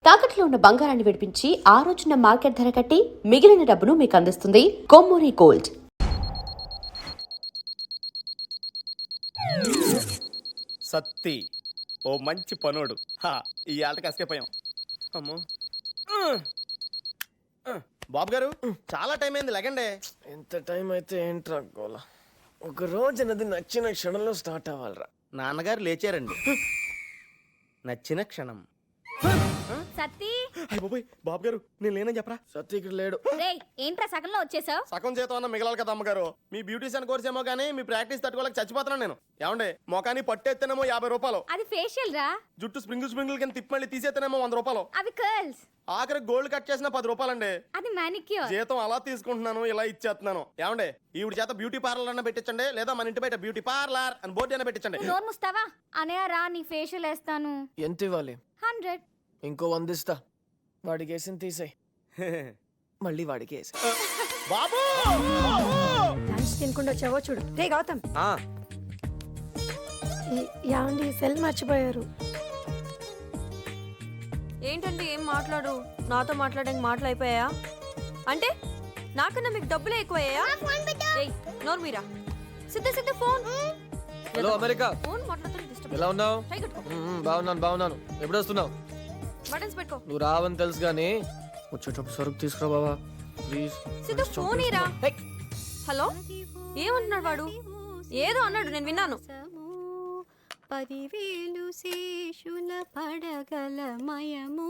తాకట్లో ఉన్న బంగారాన్ని విడిపించి ఆ రోజున మార్కెట్ ధర కట్టి మిగిలిన డబ్బును మీకు అందిస్తుంది కొమ్మూరి గోల్డ్. సత్తి ఓ మంచి పనోడు. ఈ ఆటకి ఎస్కేప్ అయ్యాం. అమ్మో బాబు గారు, చాలా టైం అయింది, లెగండి. ఎంత టైం అయితే ఏంట్రా గోల. ఒక రోజు అన్నది నచ్చిన క్షణంలో స్టార్ట్ అవ్వాలరా. నాన్నగారు లేచారండి. నచ్చిన క్షణం. సత్తి, అయ్య బాబోయ్, బాబు గారు నేను లేనని చెప్పరా. సత్య ఇక్కడ లేడు. రేయ్ ఏంట్రా సగంలో వచ్చేసావు? సగం చేతం అన్న మిగలాలి కదా అమ్మగారు. మీ బ్యూటీషియన్ కోర్స్ ఏమో కానీ మీ ప్రాక్టీస్ తట్టుకోలేక చచ్చిపోతున్నాను నేను. ఏమండే, మొఖాన్ని పట్టేస్తేనేమో 50 రూపాయలు, అది ఫేషియల్ రా. జుట్టు స్ప్రింగుల్ కింద తిప్పి మళ్ళీ తీసేస్తేనేమో 100 రూపాయలు, అవి కర్ల్స్. ఆఖరి గోల్డ్ కట్ చేసిన 10 రూపాయలండి. అది మానిక్యూర్. జీతం అలా తీసుకుంటున్నాను, ఇలా ఇచ్చేస్తున్నాను. ఏమండే, ఈవిడ చేత బ్యూటీ పార్లర్ అన్న పెట్టించండి, లేదా మన ఇంటి బయట బ్యూటీ పార్లర్ అని బోర్డు అయినా పెట్టించండి. నోరు ముస్తావా? అనయ్య రా, నీ ఫేషియల్ వేస్తాను. ఎంత ఇవ్వాలి? 100. ఇంకో 100 ఇస్తా. వాడికి వేసింది తీసేయి, మళ్ళీ వాడికి వేసి. బాబు లంచ్ తినకుండా వచ్చావో చూడు. రే గౌతమ్, యాండి సెల్ మర్చిపోయారు. ఏంటండి ఏం మాట్లాడు? నాతో మాట్లాడడానికి మాటలు అయిపోయా అంటే? నాకన్నా మీకు డబ్బులే ఎక్కువయ్యా? నోరు మీరా. సిద్ధ ఫోన్. హలో అమెరికా, ఫోన్ మాట్లాడుతూ డిస్టర్బ్. ఎలా ఉన్నావు? టై కట్టుకో. బాగున్నాను. ఎప్పుడు వస్తున్నావు? బటన్స్ పెట్టుకో. నువ్వు రావని తెలుసు కానీ వచ్చేటప్పుడు సరుకు తీసుకురా బాబా ప్లీజ్. సిద్ధ ఫోన్ ఇరా. హలో, ఏమంటున్నాడు వాడు? ఏదో అన్నాడు, నేను విన్నాను. 10,000 శేషుల పడగలమయము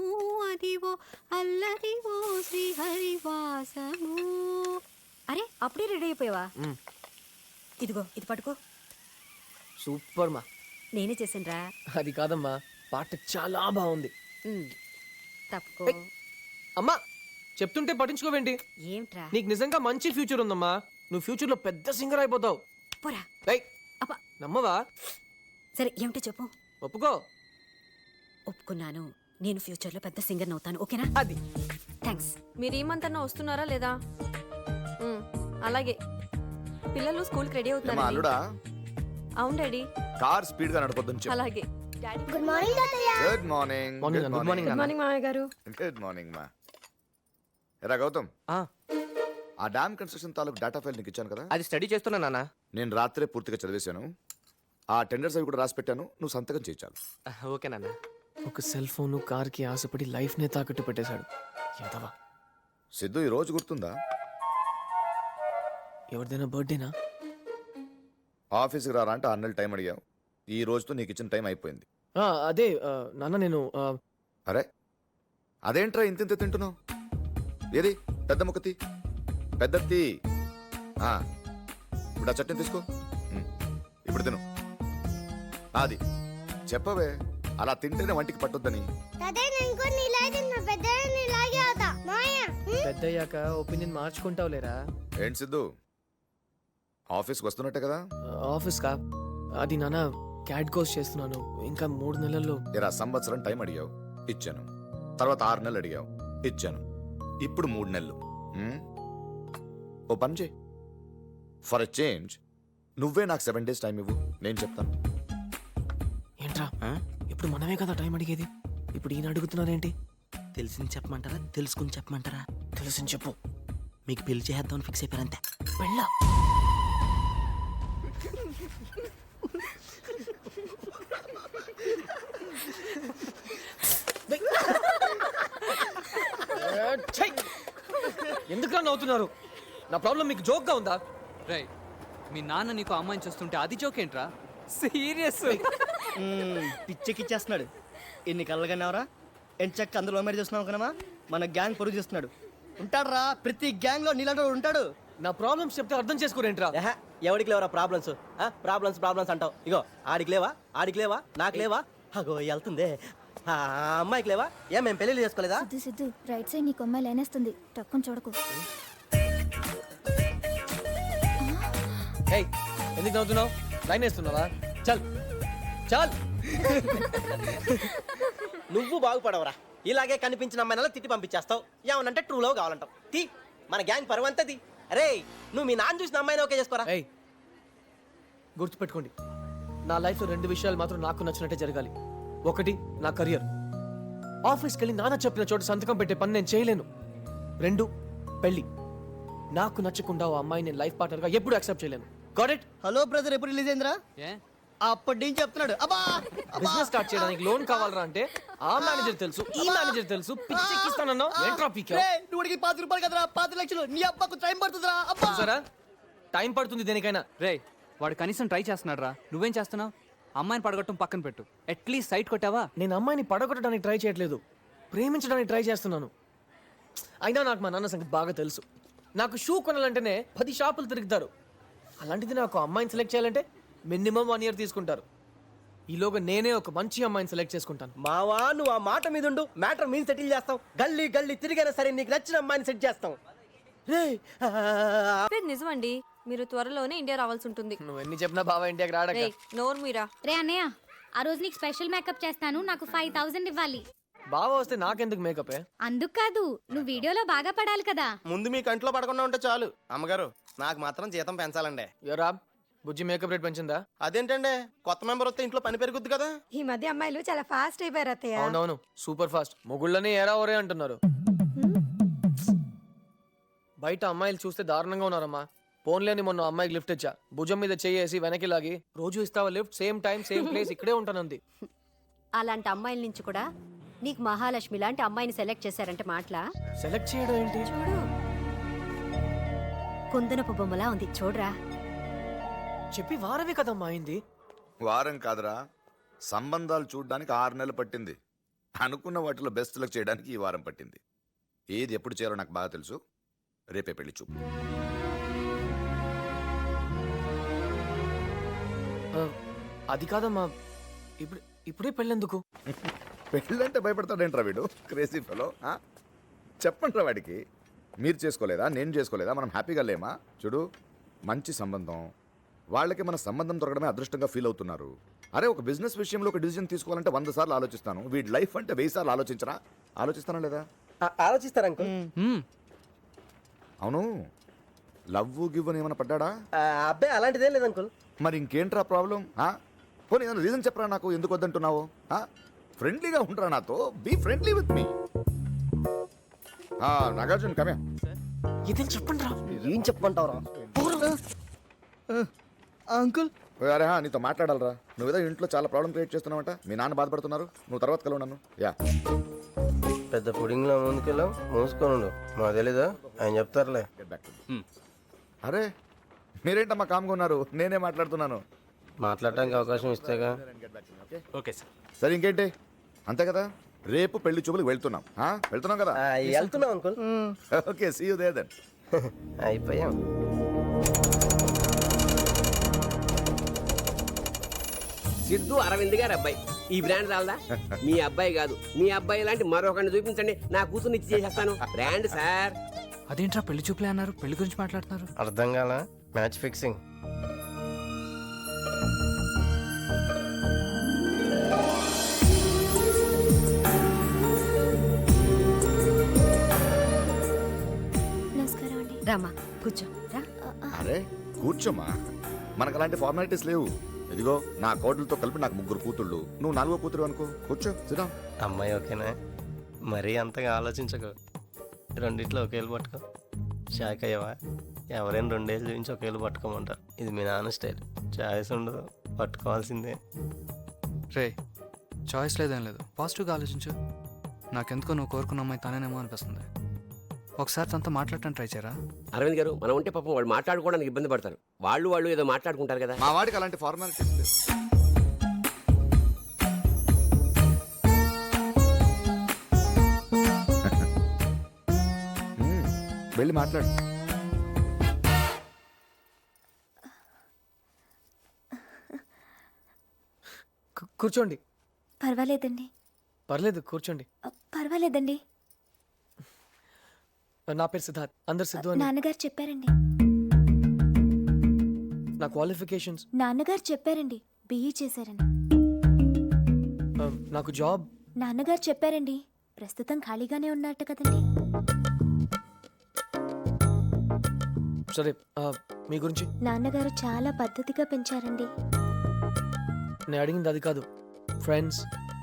అదివో అల్లదివో శ్రీహరివాసము. అరే అప్పుడే రెడీ అయిపోయావా? ఇదిగో ఇది పట్టుకో. సూపర్ మా. నేనే చేసానురా. అది కాదమ్మా, పాట చాలా బాగుంది. తప్పుకో. అమ్మా చెప్తుంటే పట్టించుకోవేంటి? ఏమిట్రా? నీకు నిజంగా మంచి ఫ్యూచర్ ఉందమ్మా. నువ్వు ఫ్యూచర్ లో పెద్ద సింగర్ అయిపోతావు. పోరా. అబ్బా. నమ్మవా? సరే ఏమిటో చెప్పు. ఒప్పుకో. ఒప్పుకున్నాను, నేను ఫ్యూచర్ లో పెద్ద సింగర్ అవుతాను. ఓకేనా? అది. థ్యాంక్స్. మీరు ఈ మంత్ అన్నా వస్తున్నారా లేదా? అలాగే. పిల్లలు స్కూల్కి రెడీ అవుతున్నారు. అల్లుడా, అవును డాడీ. కార్ స్పీడ్ గా నడపొద్దని చెప్పు. అలాగే డాడీ. గుడ్ మార్నింగ్ తాతయ్య. Good morning. Good morning. Good morning మామయ్య గారు. గుడ్ మార్నింగ్ మా. ఎరా గౌతమ్, ఆ డ్యామ్ కన్స్ట్రక్షన్ తాలూకు డేటా ఫైల్ నీకు ఇచ్చాను కదా, అది స్టడీ చేస్తున్నా నాన్న. నేను రాత్రే పూర్తిగా చదివేశాను. ఆ టెండర్స్ అవి కూడా రాసి పెట్టాను, నువ్వు సంతకం చేయించాలి. ఓకే నాన్న. ఒక సెల్ ఫోన్ కార్ కి ఆశపడి లైఫ్ నే తాకట్టు పెట్టేశాడు. ఎంతవా సిద్ధు, ఈ రోజు గుర్తుందా? ఎవరిదైనా బర్త్డేనా? ఆఫీస్కి రారా అంటే 6 నెలలు టైం అడిగావు. ఈ రోజుతో నీకు ఇచ్చిన టైం అయిపోయింది. అదే నాన్న, నేను అరే అదేంట్రా ఇంత తింటున్నావు? ఏది పెద్ద ముక్కతి, పెద్దత్తి. ఇప్పుడు ఆ చట్నీ తీసుకో, ఇప్పుడు తిను. అది చెప్పవే, అలా తింటేనే వంటికి పట్టొద్దని. పెద్దయ్యాక ఒపీనియన్ మార్చుకుంటావు లేరా? ఏంటి సిద్ధు, ఆఫీస్కి వస్తున్నట్టే కదా? ఆఫీస్ కా? అది నాన్న, క్యాట్ కోర్స్ చేస్తున్నాను. ఇంకా 3 నెలల్లో. ఇలా సంవత్సరం టైం అడిగావు, ఇచ్చాను. తర్వాత 6 నెలలు అడిగావు, ఇచ్చాను. ఇప్పుడు 3 నెలలు. ఓ పని చేయి, ఫర్ ఎ చేంజ్ నువ్వే నాకు 7 days టైం ఇవ్వు, నేను చెప్తాను. ఏంట్రా, ఇప్పుడు మనమే కదా టైం అడిగేది, ఇప్పుడు ఈయన అడుగుతున్నారేంటి? తెలిసింది చెప్పమంటారా, తెలుసుకుని చెప్పమంటారా? తెలిసింది చెప్పు. మీకు పెళ్లి చేద్దామని ఫిక్స్ అయిపోయారంతే. వెళ్ళా. ఎందుకు నవ్వుతున్నారు? నా ప్రాబ్లం మీకు జోక్ గా ఉందా? రై, మీ నాన్న నీకు అమ్మాయిని చూస్తుంటే అది జోక్ ఏంట్రా? సీరియస్. పిచ్చెక్కిచ్చేస్తున్నాడు. ఎన్ని కళ్ళగన్నావరా? ఎంచక్క అందులో మరి చూస్తున్నావు కదమ్మా, మన గ్యాంగ్ పొరుగు చేస్తున్నాడు. ఉంటాడు రా, ప్రతి గ్యాంగ్ లో నీళ్ళంటూ ఉంటాడు. నా ప్రాబ్లమ్స్ చెప్తే అర్థం చేసుకోరేంట్రా? ఎవడికి లేవరా ప్రాబ్లమ్స్? ప్రాబ్లమ్స్ అంటావు. ఇగో ఆడికి లేవా, నాకు లేవా? అగో వెళ్తుందే. అమ్మాయికి లేవా? మేము పెళ్లి చేసుకోలేదా? సిద్ధు రైట్ సైడ్ నీకు అమ్మాయి లేనేస్తుంది, తక్కువ చూడకు. ఎందుకు నవ్వుతున్నావు? లైన్ వేస్తున్నావా? చల్ చల్. నువ్వు బాగుపడవరా, ఇలాగే కనిపించిన అమ్మాయినలా తిట్టి పంపించేస్తావు. ఏమనంటే ట్రూ లవ్ కావాలంటావు. తీ, మన గ్యాంగ్ పరువంతది. అరే, నువ్వు మీ నాన్న చూసిన అమ్మాయిని ఓకే చేసుకోరా. గుర్తుపెట్టుకోండి, నా లైఫ్లో 2 విషయాలు మాత్రం నాకు నచ్చినట్టే జరగాలి. ఒకటి నా కెరియర్, ఆఫీస్కి వెళ్ళి నాన్న చెప్పిన చోట సంతకం పెట్టే పని నేను చేయలేను. 2 పెళ్లి. నాకు నచ్చకుండా ఓ అమ్మాయి నేను లైఫ్ పార్ట్నర్గా ఎప్పుడు యాక్సెప్ట్ చేయలేను. Got it? హలో బ్రదర్, ఎప్పుడు రిలీజ్ అయిందిరా? ఏ అప్పటి నుంచి చెప్తున్నాడు. అబ్బా బిజినెస్ స్టార్ట్ చేయడానికి లోన్ కావాలరా అంటే ఆ మేనేజర్ తెలుసు, ఈ మేనేజర్ తెలుసు, పిచ్చిస్తానన్నా ఏంట్రా పీకే? నువ్వుడికి 10 రూపాయలు కదరా, 10 లక్షలు. నీ అబ్బకు టైం పడుతుందిరా. అబ్బా సరే టైం పడుతుంది దేనికైనా. రే వాడు కనీసం ట్రై చేస్తున్నాడు రా, నువ్వేం చేస్తున్నావు? అమ్మాయిని పడగొట్టడం పక్కన పెట్టు, అట్లీస్ట్ సైట్ కొట్టావా? నేను అమ్మాయిని పడగొట్టడానికి ట్రై చేయట్లేదు, ప్రేమించడానికి ట్రై చేస్తున్నాను. అయినా నాకు మా నాన్న సంగతి బాగా తెలుసు. నాకు షూ కొనాలంటేనే 10 షాపులు తిరుగుతారు. అలాంటిది నాకు అమ్మాయిని సెలెక్ట్ చేయాలంటే మినిమం 1 year తీసుకుంటారు. ఈలోగా నేనే ఒక మంచి అమ్మాయిని సెలెక్ట్ చేసుకుంటాను. మావా, నువ్వు ఆ మాట మీద ఉండు. మ్యాటర్ మేము సెటిల్ చేస్తాం. గల్లీ గల్లీ తిరిగైనా సరే నీకు నచ్చిన అమ్మాయిని సెట్ చేస్తాం. రే నిజమండి, మీరు త్వరలోనే ఇండియా రావాల్సి ఉంటుంది. నువ్వు ఎన్ని చెప్పినా బాబా ఇండియాకి రాడక. రేయ్, నోరు మీరా. రే అన్నయ్య, ఆ రోజు నీకు స్పెషల్ మేకప్ చేస్తాను, నాకు 5000 ఇవ్వాలి. బాబా వస్తే నాకెందుకు మేకప్? అందుకు కాదు, నువ్వు వీడియోలో బాగా పడాలి కదా. ముందు మీ కంట్లో పడకుండా ఉంటే చాలు. అమ్మగారు నాకు మాత్రం జీతం పెంచాలండి. యోరా బుజ్జి మేకప్ రేట్ పెంచిందా? అదేంటండి, కొత్త మెంబర్ వస్తే ఇంట్లో పని పెరుగుద్ది కదా. ఈ మధ్య అమ్మాయిలు చాలా ఫాస్ట్ అయిపోయారు అత్తయ్య. అవునవును, సూపర్ ఫాస్ట్. మొగుళ్ళని ఏరా ఓరే అంటున్నారు. బయట అమ్మాయిలు చూస్తే దారుణంగా ఉన్నారమ్మా. ఫోన్లేని మొన్న అమ్మాయికి లిఫ్ట్ ఇచ్చా, భుజం మీద చేసి వెనక్కి లాగి, రోజు ఇస్తావా lift, same time same place, ఇక్కడే ఉంటానంది. అలాంటి అమ్మాయిల నుంచి కూడా నీకు మహాలక్ష్మి లాంటి అమ్మాయిని సెలెక్ట్ చేశారంటే మాటలా? సెలెక్ట్ చేయడం ఏంటి? చూడు, కుందనపు బొమ్మలా ఉంది చూడరా. చెప్పి వారమే కదమ్మా అయింది. వారం కాదురా, సంబంధాలు చూడడానికి 6 నెలలు పట్టింది. అనుకున్న వాటిలో బెస్ట్ సెలెక్ట్ చేయడానికి ఈ వారం పట్టింది. ఏది ఎప్పుడు చేయాలో నాకు బాగా తెలుసు. రేపే పెళ్లి చూపు. అది కాదమ్మా, ఇప్పుడే పెళ్ళెందుకు? పెళ్ళంటే భయపడతాడేంట్రా వీడు, క్రేజీ ఫెలో. చెప్పండిరా వాడికి. మీరు చేసుకోలేదా, నేను చేసుకోలేదా, మనం హ్యాపీగా లేమా? చూడు, మంచి సంబంధం, వాళ్ళకి మన సంబంధం దొరకడమే అదృష్టంగా ఫీల్ అవుతున్నారు. అరే ఒక బిజినెస్ విషయంలో ఒక డిసిజన్ తీసుకోవాలంటే 100 సార్లు ఆలోచిస్తాను. వీడి లైఫ్ అంటే 1000 సార్లు ఆలోచించరా? ఆలోచిస్తానా లేదా? ఆలోచిస్తారా అంకుల్? అవును, లవ్ గివ్ అని ఏమైనా పడ్డాడా? అబ్బాయి అలాంటిదేం లేదు అంకుల్. మరి ఇంకేంట్రా ప్రాబ్లం? పోనీ ఏదైనా రీజన్ చెప్పరా నాకు, ఎందుకు వద్దంటున్నావు? ఫ్రెండ్లీగా ఉంటారా నాతో, be friendly with me. Nagarjuna కమే. ఇదేం చెప్పండి రా. ఏం చెప్పమంటావురా అంకుల్? అరే నీతో మాట్లాడాలరా. నువ్వు ఏదో ఇంట్లో చాలా ప్రాబ్లం క్రియేట్ చేస్తున్నావంట, మీ నాన్న బాధపడుతున్నారు. నువ్వు తర్వాత కలవు నన్ను. యా పెద్ద పుడింగ్ లో ముందుకెళ్ళాం, మూసుకొని మాకు తెలీదా, ఆయన చెప్తారులే. అరే మీరేంటమ్మా కామ్గా ఉన్నారు, నేనే మాట్లాడుతున్నాను. మాట్లాడడానికి అవకాశం ఇస్తేగా. Okay sir. సరే ఇంకేంటి, అంతే కదా. రేపు పెళ్లి చూపులకు వెళ్తున్నాం. వెళ్తున్నాం కదా? వెళ్తున్నాం uncle. Okay, see you there then. అయిపోయాం. సిద్ధు అరవింద్ గారు అబ్బాయి. ఈ బ్రాండ్ రాలదా? మీ అబ్బాయి కాదు, మీ అబ్బాయి లాంటి మరొకరిని చూపించండి, నా కూతుర్ని ఇచ్చి చేసేస్తాను. Brand sir. అదేంట్రా పెళ్లి చూపులే అన్నారు, పెళ్లి గురించి మాట్లాడుతున్నారు. అర్థం కాల, మ్యాచ్ ఫిక్సింగ్. నమస్కారం అండి. రామా కూర్చో రా. అరే కూర్చోమ్మా, మనకు అలాంటి ఫార్మాలిటీస్ లేవు. ఇదిగో నా కోడలతో కలిపి నాకు 3 కూతుళ్ళు, నువ్వు 4వ కూతురు అనుకో. కూర్చో, సిద్ధం. అమ్మాయి ఓకేనా? మరీ అంతగా ఆలోచించకు. రెండిట్లో ఒకేళ్ళు పట్టుకో. షాక్ అయ్యవా? ఎవరైనా 2 ఏళ్ళు చూపించి ఒకేళ్ళు పట్టుకోమంటారు. ఇది మీ నాన్న స్టైల్. చాయిస్ ఉండదు, పట్టుకోవాల్సిందే. రే చాయిస్ లేదేం లేదు, పాజిటివ్గా ఆలోచించు. నాకెందుకో నువ్వు కోరుకున్న అమ్మాయి తనేనేమో అనిపిస్తుంది. ఒకసారి తనతో మాట్లాడటానికి ట్రై చేయరా? అరవింద్ గారు, మనం ఉంటే పాపం వాళ్ళు మాట్లాడుకోవడానికి ఇబ్బంది పడతారు. వాళ్ళు ఏదో మాట్లాడుకుంటారు కదా. మా వాడికి అలాంటి ఫార్మాలిటీస్ లేవు. వెళ్ళి మాట్లాడు. కూర్చోండి. పర్వాలేదండి. పర్లేదు కూర్చోండి. పర్వాలేదండి. నా పేరు సిద్ధార్థ్, అందరు సిద్ధు అని. నాన్నగారు చెప్పారండి. నా క్వాలిఫికేషన్స్? నాన్నగారు చెప్పారండి, బిఈ చేశారని. నాకు జాబ్? నాన్నగారు చెప్పారండి, ప్రస్తుతం ఖాళీగానే ఉన్నట్టు కదండి. సరే మీ గురించి? నాన్నగారు చాలా పద్ధతిగా పెంచారండి. నేను అడిగింది అది కాదు. ఫ్రెండ్స్,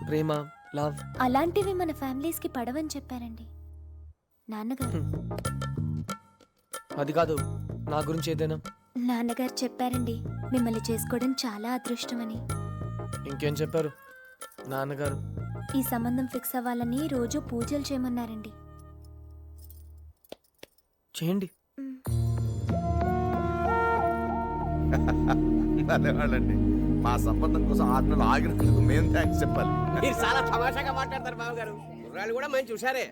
ప్రేమ, లవ్. అలాంటివి మన ఫ్యామిలీస్ కి పడవని చెప్పారండి నాన్నగారు. అది కాదు, నా గురించి ఏదైనా. నాన్నగారు చెప్పారండి మిమ్మల్ని చేసుకోవడం చాలా అదృష్టమని. ఇంకేం చెప్పారు నాన్నగారు? ఈ సంబంధం ఫిక్స్ అవ్వాలని రోజు పూజలు చేయమన్నారండి. చేయండి. వాళ్ళండి మా సంబంధం కోసం 6 నెలలు ఆగినందుకు మేము థ్యాంక్స్ చెప్పాలి. మీరు చాలా తమాషాగా మాట్లాడతారు బావగారు. కుర్రాళ్ళు కూడా మంచి చూసారే.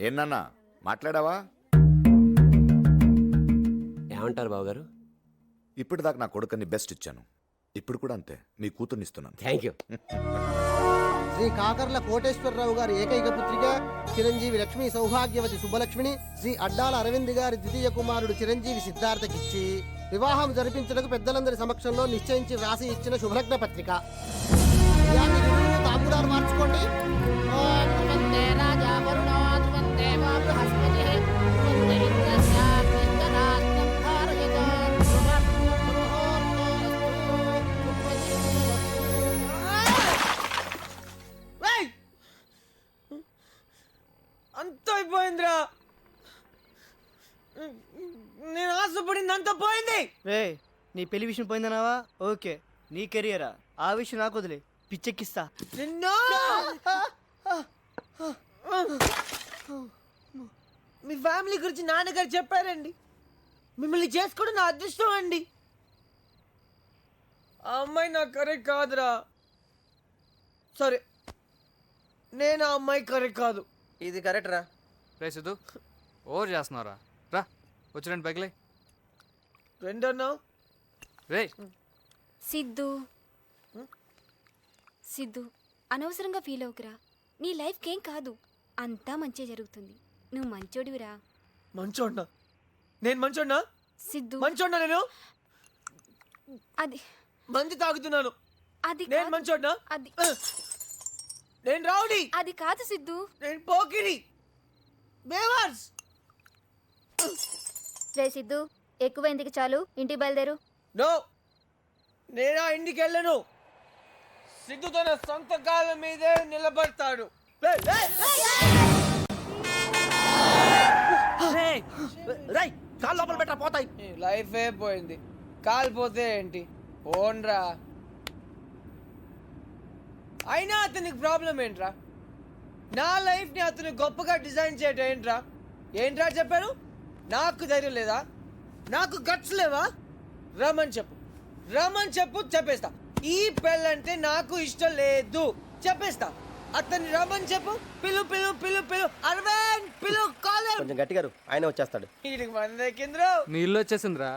ఏంటన్నా మాట్లాడావా? ఏమంటారు బావగారు? ఇప్పటిదాకా నా కొడుకుని బెస్ట్ ఇచ్చాను, ఇప్పుడు కూడా అంతే మీ కూతుర్ని ఇస్తున్నాను. Thank you. శ్రీ కాకర్ల కోటేశ్వరరావు గారి ఏకైక పుత్రిక చిరంజీవి లక్ష్మీ సౌభాగ్యవతి సుబ్బలక్ష్మిని శ్రీ అడ్డాల అరవింద్ గారి ద్వితీయ కుమారుడు చిరంజీవి సిద్ధార్థకిచ్చి వివాహం జరిపించడానికి పెద్దలందరి సమక్షంలో నిశ్చయించి వ్రాసి ఇచ్చిన శుభలగ్న పత్రిక. తాంబూలాలు మార్చుకోండి. అంత అయిపోయిందిరా, నేను ఆశపడింది అంత పోయింది. రే నీ పెళ్లి విషయం పోయిందన్నావా? ఓకే, నీ కెరియరా, ఆ విషయం నాకు వదిలే, పిచ్చెక్కిస్తా నిన్ను. మీ ఫ్యామిలీ గురించి నాన్నగారు చెప్పారండి. మిమ్మల్ని చేసుకోవడం నా అదృష్టం అండి. ఆ అమ్మాయి నాకు కరెక్ట్ కాదురా. సరే, నేను ఆ అమ్మాయి కరెక్ట్ కాదు. ఇది కరెక్ట్ రా. రే సిద్ధు, ఓవర్ చేస్తున్నారా? రా వచ్చి రండి పైకిలే. రెండన్నావు రే. సిద్ధు అనవసరంగా ఫీల్ అవుకురా. నీ లైఫ్కేం కాదు, అంతా మంచి జరుగుతుంది. నువ్వు మంచోడివిరా. మంచోడ్నా? నేను మంచోడ్నా? సిద్ధు మంచోడ్నా? నేను అది మంచి తాగుతున్నాను. అది నేను కాదు. మంచోడ్నా? అది నేను రౌడీ. అది కాదు సిద్ధు. నేను పోకిరి. బేవర్స్. రే సిద్ధు, ఎక్కువ ఎందుకు, చాలు ఇంటికి బయలుదేరు. నో, నేను ఆ ఇంటికి వెళ్ళను. సిద్ధు తన సొంత కాళ్ళ మీదే నిలబడతాడు. కాళ్ళు లోపల పెట్టా పోతాయి. లైఫ్ పోయింది, కాలిపోతే ఏంటి? ఓన్రా. అయినా అతనికి ప్రాబ్లం ఏంట్రా? నా లైఫ్ ని అతను గొప్పగా డిజైన్ చేయడం ఏంట్రా? ఏంట్రా చెప్పాను? నాకు ధైర్యం లేదా? నాకు గట్స్ లేవా? రమ్మని చెప్పు, రమ్మని చెప్పు, చెప్పేస్తా. ఈ పెళ్ళంటే నాకు ఇష్టం లేదు, చెప్పేస్తా. అతన్ని రమ్మని చెప్పు. పిలు పిలు పిలు పిలు అరవింద్ పిలు, కాలేం. కొంచెం గట్టిగా ఆయన వచ్చేస్తాడు. వీడికి మందే కిందరు. నీ ఇల్లు వచ్చేసిందిరా.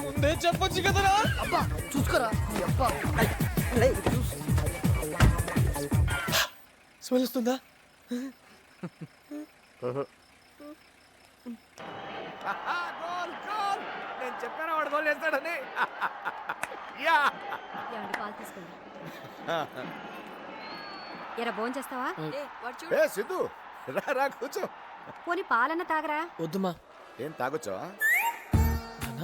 ముందే చెప్పొచ్చు కదరా. అబ్బా చూసుకోరా. అబ్బా స్మెల్ వస్తుందా? నేను చెప్పాను వాడు గోల్ చేస్తాడని. ఏమండి, పాలు తీసుకోండి. ఎరా భోజనం చేస్తావా? ఏ సిద్ధు, రా రా కూర్చో. పోనీ పాలన్న తాగరా. వద్దుమా. ఏం తాగొచ్చావా? నాన్న?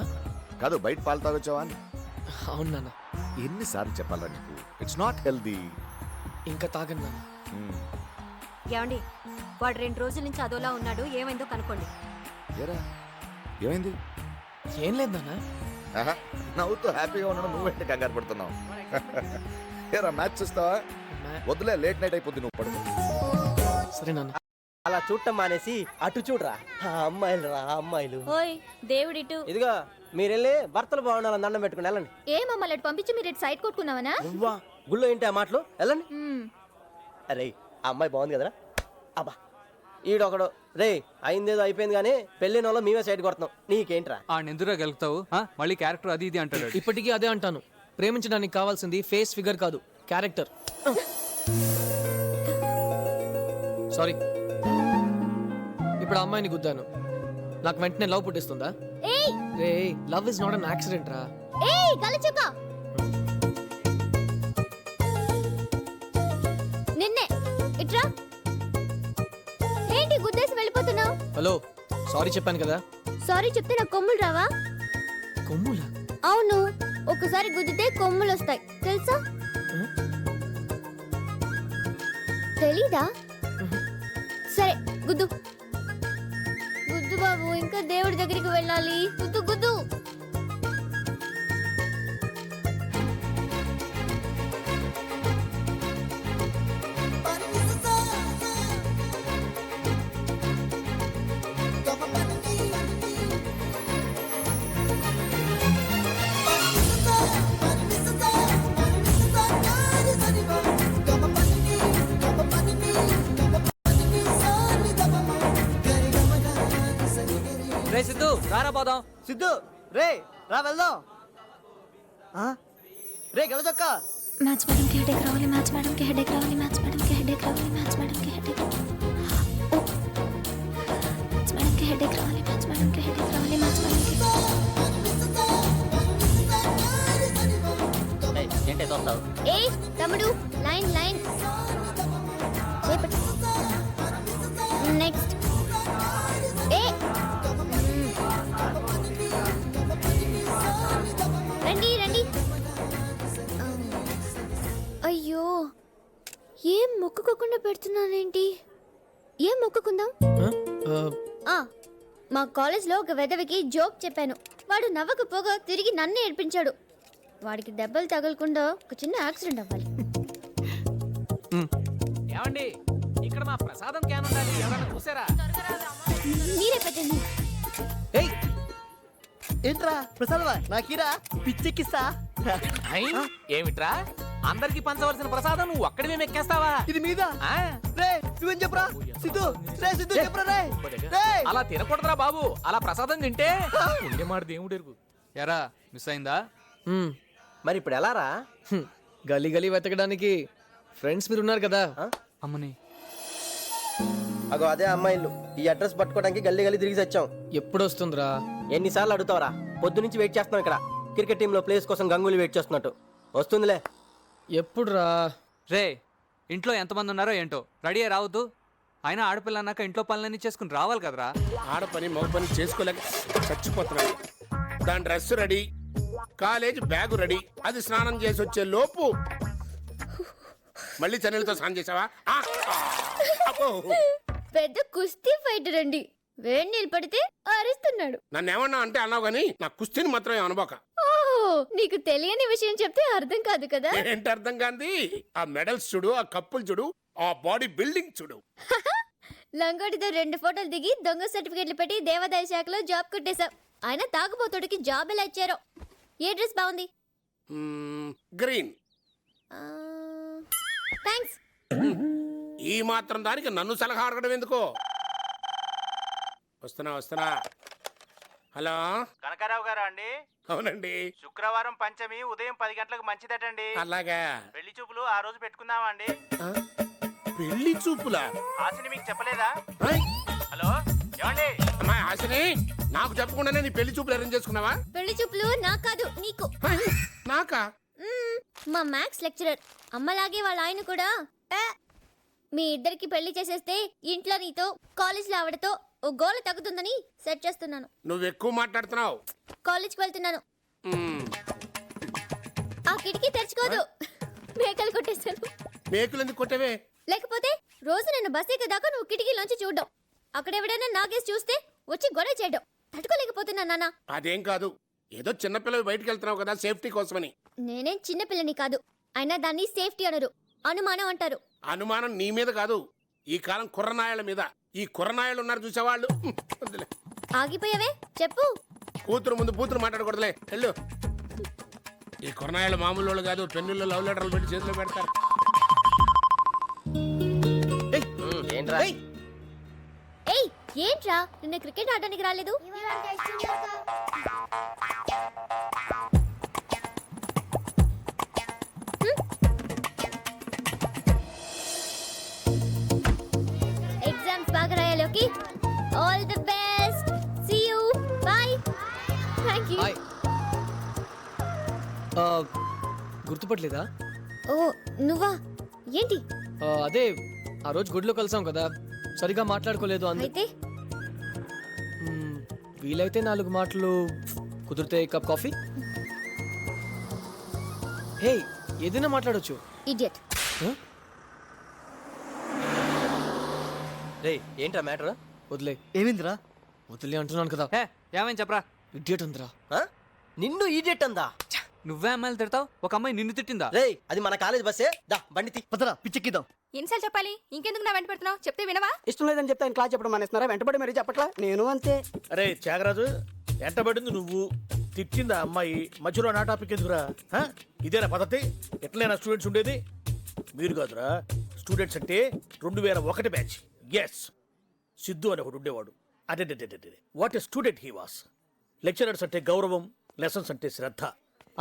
కాదు, బయట పాలు తాగొచ్చావా అని. అవును నాన్న. ఎన్నిసార్లు చెప్పాలా నీకు? It's not healthy. ఇంకా తాగను నాన్న. ఏమండి, వాడు 2 రోజుల నుంచి అదోలా ఉన్నాడు, ఏమైందో కనుక్కోండి. ఏరా ఏమైంది? ఏం లేదు నాన్న. ఆహా, నవ్వుతూ హ్యాపీగా ఉండడం నువ్వేంటి కంగారు పడుతున్నావు? ఏరా మ్యాచ్ చూస్తావా? వద్దులే, లేట్ నైట్ అయిపోద్ది, నువ్వు పడుకో. సరే నాన్న. అలా చూడటం మానేసి అటు చూడరా. అమ్మాయిలు రా, అమ్మాయిలు. ఓయ్ దేవుడిటు. ఇదిగో మీరెళ్ళి భర్తలు బాగుండాలని దండం పెట్టుకుని వెళ్ళండి. ఏ మమ్మల్ని అటు పంపించి మీరు సైడ్ కొట్టుకున్నావనా? నువ్వా? గుళ్ళో ఏంటి ఆ మాటలు? వెళ్ళండి. అరే ఆ అమ్మాయి బాగుంది కదరా. అబ్బా ఈడొకడు. రే అయిందేదో అయిపోయింది కానీ పెళ్ళిన వాళ్ళు మేమే సైడ్ కొడుతున్నాం. నీకేంట్రా? ఆ నిందురా గెలుపుతావు, మళ్ళీ క్యారెక్టర్ అది ఇది అంటాడు. ఇప్పటికీ అదే అంటాను. ప్రేమించడానికి కావాల్సింది ఫేస్ ఫిగర్ కాదు, క్యారెక్టర్. సారీ. ఇప్పుడు ఆ అమ్మాయిని గుద్దాను, నాకు వెంటనే లవ్ పుట్టిస్తుందా? రే love is not an accident రా. నిన్నే ఇట్రా. ఏంటి గుద్దేసి వెళ్ళిపోతున్నావు? హలో, సారీ చెప్పాను కదా. సారీ చెప్తే నాకు కొమ్ములు రావా? కొమ్ములా? అవును, ఒకసారి గుద్దితే కొమ్ములు వస్తాయి తెలుసా? తెలీదా? సరే గుద్దు గుద్దు బాబు, ఇంకా దేవుడి దగ్గరికి వెళ్ళాలి. గుద్దు గుద్దు. రే సిద్ధు రారా పోదాం. సిద్ధు రే రా వెళ్దాం. రే గెలచక్క. మ్యాథ్స్ మేడం కి హెడేక్ రావాలి, మ్యాథ్స్ మేడం కి హెడేక్ రావాలి, మ్యాథ్స్ మేడం కి హెడేక్ రావాలి, మ్యాథ్స్ మేడం కి హెడేక్ మ్యాథ్స్ మేడం కి హెడేక్ రావాలి, మ్యాథ్స్ మేడం కి హెడేక్ రావాలి, మ్యాథ్స్ మేడం కి. ఏంటి చూస్తావు? ఏ తమ్ముడు, లైన్ లైన్ చేపట్టు. నెక్స్ట్. ఏ రండి రండి. అయ్యో, ఏం మొక్కుకోకుండా పెడుతున్నానేంటి? ఏం మొక్కుకుందాం? మా కాలేజ్లో ఒక వెధవికి జోక్ చెప్పాను. వాడు నవ్వకపోగా తిరిగి నన్ను ఏడ్పించాడు. వాడికి దెబ్బలు తగలకుండా ఒక చిన్న యాక్సిడెంట్ అవ్వాలి. ఏమండి, ఇక్కడ మా ప్రసాదం క్యాన్ ఉండాలి, ఎవరైనా చూసారా? మీరే పెట్టండి. ఏయ్ ఏంట్రా ప్రసాదవా? నాకీరా పిచ్చెక్కిస్తా. ఏమిట్రా, అందరికి పంచవలసిన ప్రసాదం నువ్వు ఒక్కడివే మెక్కేస్తావా? ఇది మీద రే నువ్వేం చెప్పరా సిద్ధు? రే సిద్ధు చెప్పరా రే. అలా తినకూడదురా బాబు, అలా ప్రసాదం తింటే ఉండే మాట దేవుడు ఎరుగు. ఎరా మిస్ అయిందా? మరి ఇప్పుడు ఎలా రా? గలీ గలీ వెతకడానికి ఫ్రెండ్స్ మీరు ఉన్నారు కదా. అమ్మని అగో అదే అమ్మాయిలు. ఈ అడ్రస్ పట్టుకోవడానికి గల్లీ గల్లీ తిరిగి వచ్చాం. ఎప్పుడు వస్తుందిరా? ఎన్నిసార్లు అడుగుతావరా? పొద్దు నుంచి వెయిట్ చేస్తున్నాం ఇక్కడ. క్రికెట్ టీంలో ప్లేస్ కోసం గంగూలీ వెయిట్ చేస్తున్నట్టు. వస్తుందిలే. ఎప్పుడు రా? రే ఇంట్లో ఎంతమంది ఉన్నారో ఏంటో, రెడీ అయ్యి రావద్దు. అయినా ఆడపిల్ల అన్నాక ఇంట్లో పనులన్నీ చేసుకుని రావాలి కదరా. ఆడపని మగ పని చేసుకోలేక చచ్చిపోతున్నాడు. దాని dress ready, college bag ready. అది స్నానం చేసి వచ్చే లోపు మళ్ళీ చెన్నెలతో స్నానం చేసావా? పెద్ద కుస్తీ ఫైటర్ అండి. వేడి నీళ్ళు పడితే అరుస్తున్నాడు. నన్ను ఏమన్నా అంటే అన్నావు గానీ నా కుస్తీని మాత్రం అనుభవ. ఓహో, నీకు తెలియని విషయం చెప్తే అర్థం కాదు కదా. ఏంటి అర్థం కాంది? ఆ మెడల్స్ చూడు, ఆ కప్పులు చూడు, ఆ బాడీ బిల్డింగ్ చూడు. లంగోటితో 2 ఫోటోలు దిగి దొంగ సర్టిఫికెట్లు పెట్టి దేవాదాయ శాఖలో జాబ్ కొట్టేశాం. ఆయన తాగుబోతుడికి జాబ్ ఎలా ఇచ్చారో. ఏ డ్రెస్ బాగుంది? గ్రీన్. థ్యాంక్స్. ఈ మాత్రం దానికి నన్ను సలహా అడగడం ఎందుకో. వస్తున్నా. హలో, కనకారావు గారా అండి? అవునండి. శుక్రవారం పంచమి ఉదయం 10 గంటలకు మంచిదటండి. అలాగా. పెళ్లి చూపులు ఆ రోజు పెట్టుకుందామా అండి? పెళ్లి చూపులా? ఆశని మీకు చెప్పలేదా? ఏయ్, హలో ఏమండి? అమ్మాయి ఆశని నాకు చెప్పకుండానే నీ పెళ్లి చూపులు అరేంజ్ చేసుకున్నావా? పెళ్లి చూపులు నాకు కాదు, నీకు. నాకా? మా మ్యాథ్స్ లెక్చరర్ అమ్మలాగే వాళ్ళ ఆయన కూడా మీ ఇద్దరికి పెళ్లి చేసేస్తే ఇంట్లో నీతో కాలేజ్లో ఆవిడతో ఓ గోల తగ్గుతుందని సెట్ చేస్తున్నాను. నువ్వు ఎక్కువ మాట్లాడుతున్నావు. కాలేజ్కి వెళ్తున్నాను. ఆ కిటికీ తెరుచుకోదు. మేకలు కొట్టేశాను. మేకులు ఎందుకు కొట్టవే? లేకపోతే రోజు నేను బస్ ఎక్కేదాకా నువ్వు కిటికీలోంచి చూడడం, అక్కడ ఎవడైనా నాగేసి చూస్తే వచ్చి గొడవ చేయడం తట్టుకోలేకపోతున్నా నాన్న. అదేం కాదు, ఏదో చిన్నపిల్లలు బయటికి వెళ్తున్నావు కదా, సేఫ్టీ కోసమని. నేనేం చిన్నపిల్లని కాదు, అయినా దాన్ని సేఫ్టీ అనరు, అనుమానం అంటారు. అనుమానం నీ మీద కాదు, ఈ కాలం కుర్రనాయల మీద. ఈ కుర్రనాయలు ఉన్నారు చూసేవాళ్ళు. ఆగిపోయావే చెప్పు. కూతురు ముందు కూతురు మాట్లాడకూడదులే, వెళ్ళు. ఈ కుర్రనాయలు మామూలు వాళ్ళు కాదు, పెన్నుల్లో లవ్ లెటర్లు పెట్టి చేతిలో పెడతారు. ఏంట్రా? ఏయ్ ఏంట్రా, నిన్న క్రికెట్ ఆడడానికి రాలేదు? ఎగ్జామ్స్ బాగా రాయాలి. Okay, all the best. See you, bye. Thank you. గుర్తుపట్టలేదా? ఓ నువ్వా? ఏంటి? అదే ఆ రోజు గుడిలో కలిసాం కదా, సరిగా మాట్లాడుకోలేదు. అయితే వీలైతే 4 మాటలు, కుదిరితే కప్ కాఫీ. హే ఏదైనా మాట్లాడొచ్చు. ఇడియట్. రే ఏంట్రా మ్యాటర్? వదిలే. ఏమైందిరా? వదిలే అంటున్నాను కదా. ఏమైంది చెప్పరా? ఇడియట్ అందిరా. నిన్ను ఈడియట్ అందా? నువ్వే అమ్మాయిలు తిడతావు, ఒక అమ్మాయి నిన్ను తిట్టిందా? రే అది మన కాలేజ్ బస్సే, దా బండి తీ. పదరా పిచ్చెక్కిద్దాం. ఎన్నిసార్లు చెప్పాలి? ఇంకెందుకు నా వెంట పెడుతున్నావు? చెప్తే వినవా? ఇష్టం లేదని చెప్తే ఆయన క్లాస్ చెప్పడం మానేస్తున్నారా? వెంటబడి మరీ చెప్పట్లా? నేను అంతే. అరే త్యాగరాజు, ఎంటబడింది నువ్వు, తిట్టిందా అమ్మాయి, మధ్యలో నా టాపిక్ ఎందుకురా? ఇదేనా పద్ధతి? ఎట్లైనా స్టూడెంట్స్ ఉండేది? మీరు కాదురా స్టూడెంట్స్ అంటే 2001 బ్యాచ్. ఎస్, సిద్ధు అని ఒకడు ఉండేవాడు. అదే what a student he was. Lecturers అంటే గౌరవం, లెసన్స్ అంటే శ్రద్ధ,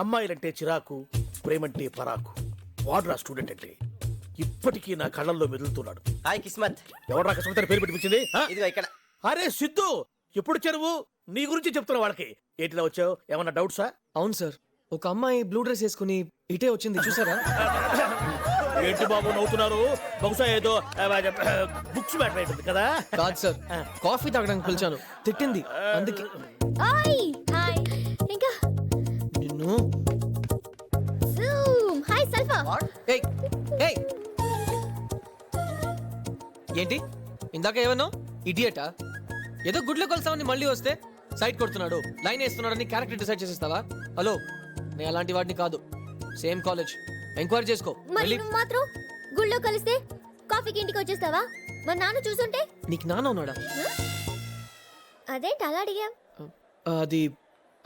అమ్మాయిలంటే చిరాకు, ప్రేమంటే పరాకు. వాడురా స్టూడెంట్ అంటే. ఇప్పటికీ నా కళ్ళల్లో మెదులుతున్నాడు. హాయ్ కిస్మత్. ఎవరు కిస్మత్ అని పేరు పెట్టించింది? ఇదిగో ఇక్కడ. అరే సిద్ధు, ఎప్పుడు చెరువు నీ గురించి చెప్తున్నా వాళ్ళకి. ఏంటిలా వచ్చావు? ఏమన్నా డౌట్సా? అవును సార్, ఒక అమ్మాయి బ్లూ డ్రెస్ వేసుకుని ఇటే వచ్చింది, చూసారా? ఏంటి బాబు నవ్వుతున్నారు? బహుశా ఏదో బుక్స్ మ్యాటర్ అవుతుంది కదా. కాదు సార్, కాఫీ తాగడానికి పిలిచాను, తిట్టింది, అందుకే. Hi hi. ఇంకా నిన్ను. జూమ్. Hi sulpha. ఏయ్ ఏయ్, ఏంటి ఇందాక ఏమన్నా ఇడియటా? ఏదో గుడ్లో కొలుసామని మళ్ళీ వస్తే సైట్ కొడుతున్నాడు, లైన్ వేస్తున్నాడని క్యారెక్టర్ డిసైడ్ చేసేస్తావా? హలో, నేను అలాంటి వాడిని కాదు. సేమ్ కాలేజ్, ఎంక్వైరీ చేసుకో. మరి నువ్వు మాత్రం గుళ్ళో కలిస్తే కాఫీకి ఇంటికి వచ్చేస్తావా? మా నాన్న చూసుంటే. నీకు నాన్న ఉన్నాడా? అదేంటి అలా అడిగా? అది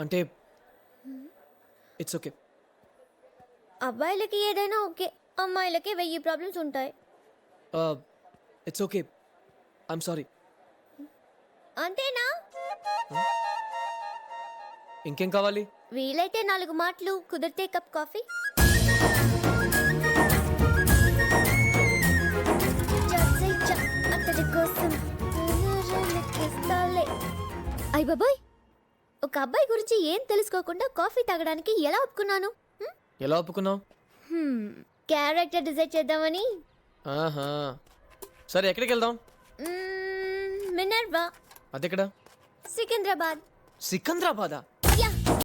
అంటే ఇట్స్ ఓకే. అబ్బాయిలకి ఏదైనా ఓకే, అమ్మాయిలకి 1000 ప్రాబ్లమ్స్ ఉంటాయి. It's okay, I'm sorry. అంతేనా? ఇంకేం కావాలి? వీలైతే 4 మాటలు, కుదిరితే కప్ కాఫీ. అతడి కోసం అయ్ బాబాయ్, ఒక అబ్బాయి గురించి ఏం తెలుసుకోకుండా కాఫీ తాగడానికి ఎలా ఒప్పుకున్నాను? ఎలా ఒప్పుకున్నావు? క్యారెక్టర్ డిసైడ్ చేద్దామని. ఆహా, సరే ఎక్కడికి వెళ్దాం? మినర్వా. అదెక్కడ? సికింద్రాబాద్. సికంద్రాబాదా? యా,